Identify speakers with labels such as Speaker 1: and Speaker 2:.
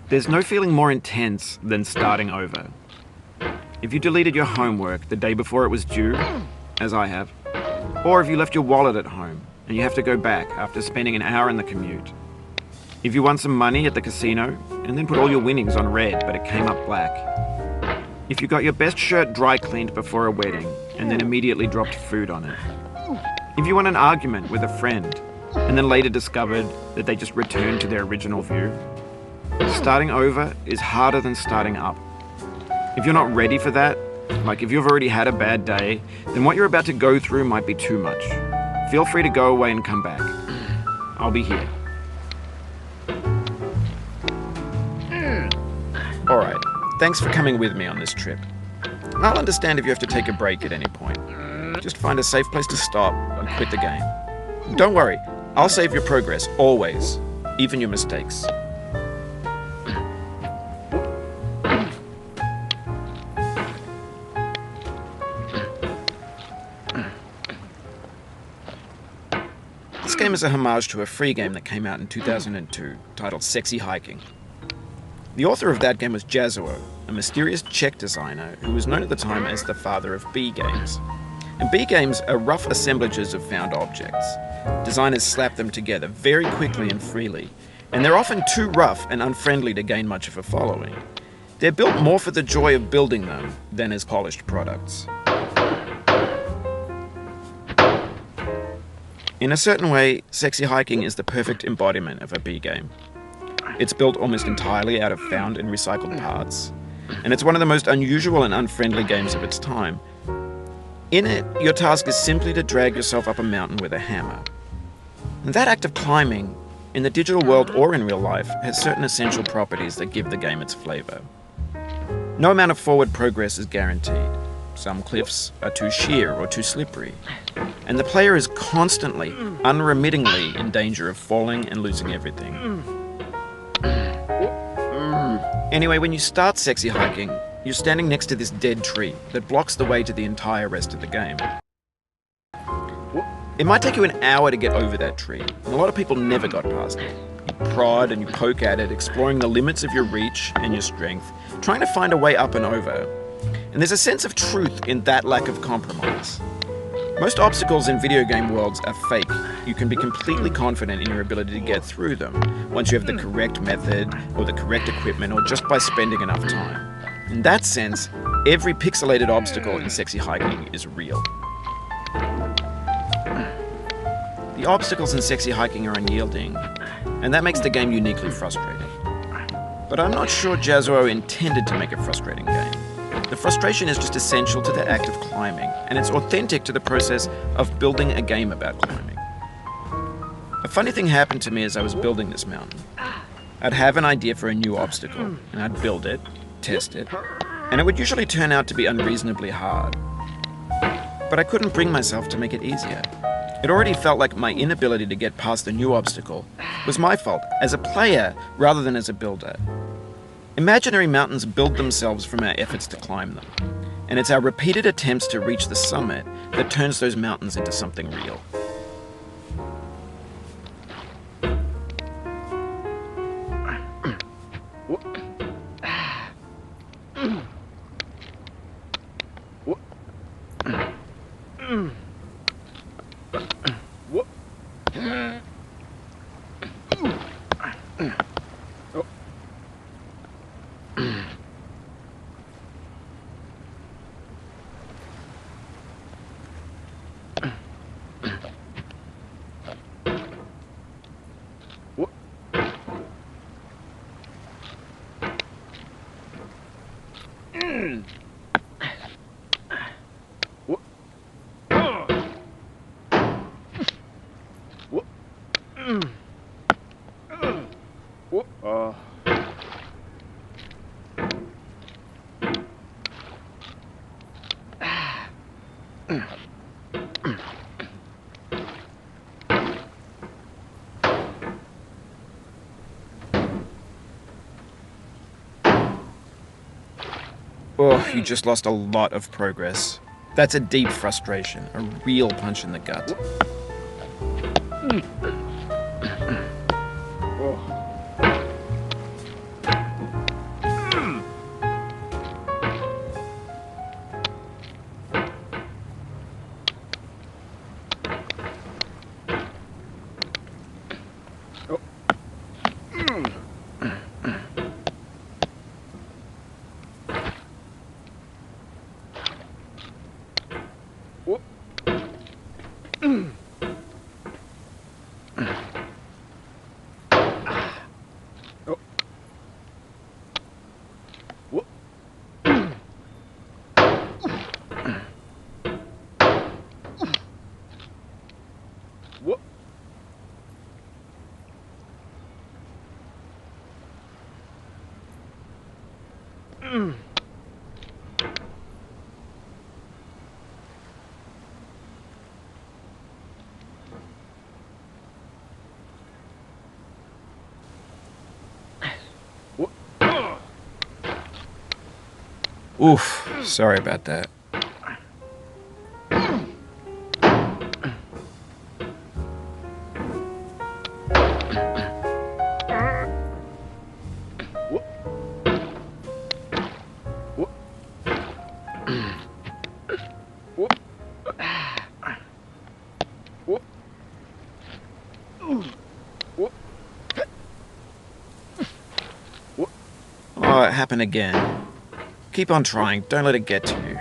Speaker 1: There's no feeling more intense than starting over. If you deleted your homework the day before it was due, as I have, or if you left your wallet at home and you have to go back after spending an hour in the commute. If you won some money at the casino and then put all your winnings on red but it came up black. If you got your best shirt dry cleaned before a wedding and then immediately dropped food on it. If you won an argument with a friend and then later discovered that they just returned to their original view. Starting over is harder than starting up. If you're not ready for that, like if you've already had a bad day, then what you're about to go through might be too much. Feel free to go away and come back. I'll be here. Alright, thanks for coming with me on this trip. I'll understand if you have to take a break at any point. Just find a safe place to stop and quit the game. Don't worry, I'll save your progress, always, even your mistakes. This game is a homage to a free game that came out in 2002, titled Sexy Hiking. The author of that game was Jazzuo, a mysterious Czech designer who was known at the time as the father of B games. And B games are rough assemblages of found objects. Designers slap them together very quickly and freely, and they're often too rough and unfriendly to gain much of a following. They're built more for the joy of building them than as polished products. In a certain way, Sexy Hiking is the perfect embodiment of a B game. It's built almost entirely out of found and recycled parts, and it's one of the most unusual and unfriendly games of its time. In it, your task is simply to drag yourself up a mountain with a hammer. And that act of climbing, in the digital world or in real life, has certain essential properties that give the game its flavor. No amount of forward progress is guaranteed. Some cliffs are too sheer or too slippery, and the player is constantly, unremittingly in danger of falling and losing everything. Anyway, when you start Sexy Hiking, you're standing next to this dead tree that blocks the way to the entire rest of the game. It might take you an hour to get over that tree, and a lot of people never got past it. You prod and you poke at it, exploring the limits of your reach and your strength, trying to find a way up and over. And there's a sense of truth in that lack of compromise. Most obstacles in video game worlds are fake. You can be completely confident in your ability to get through them once you have the correct method or the correct equipment or just by spending enough time. In that sense, every pixelated obstacle in Sexy Hiking is real. The obstacles in Sexy Hiking are unyielding, and that makes the game uniquely frustrating. But I'm not sure Jazzuo intended to make a frustrating game. The frustration is just essential to the act of climbing, and it's authentic to the process of building a game about climbing. A funny thing happened to me as I was building this mountain. I'd have an idea for a new obstacle, and I'd build it, test it, and it would usually turn out to be unreasonably hard. But I couldn't bring myself to make it easier. It already felt like my inability to get past the new obstacle was my fault as a player rather than as a builder. Imaginary mountains build themselves from our efforts to climb them, and it's our repeated attempts to reach the summit that turns those mountains into something real. Oh, you just lost a lot of progress. That's a deep frustration, a real punch in the gut.
Speaker 2: What?
Speaker 1: Oof, sorry about that. Oh, it happened again. Keep on trying, don't let it get to you.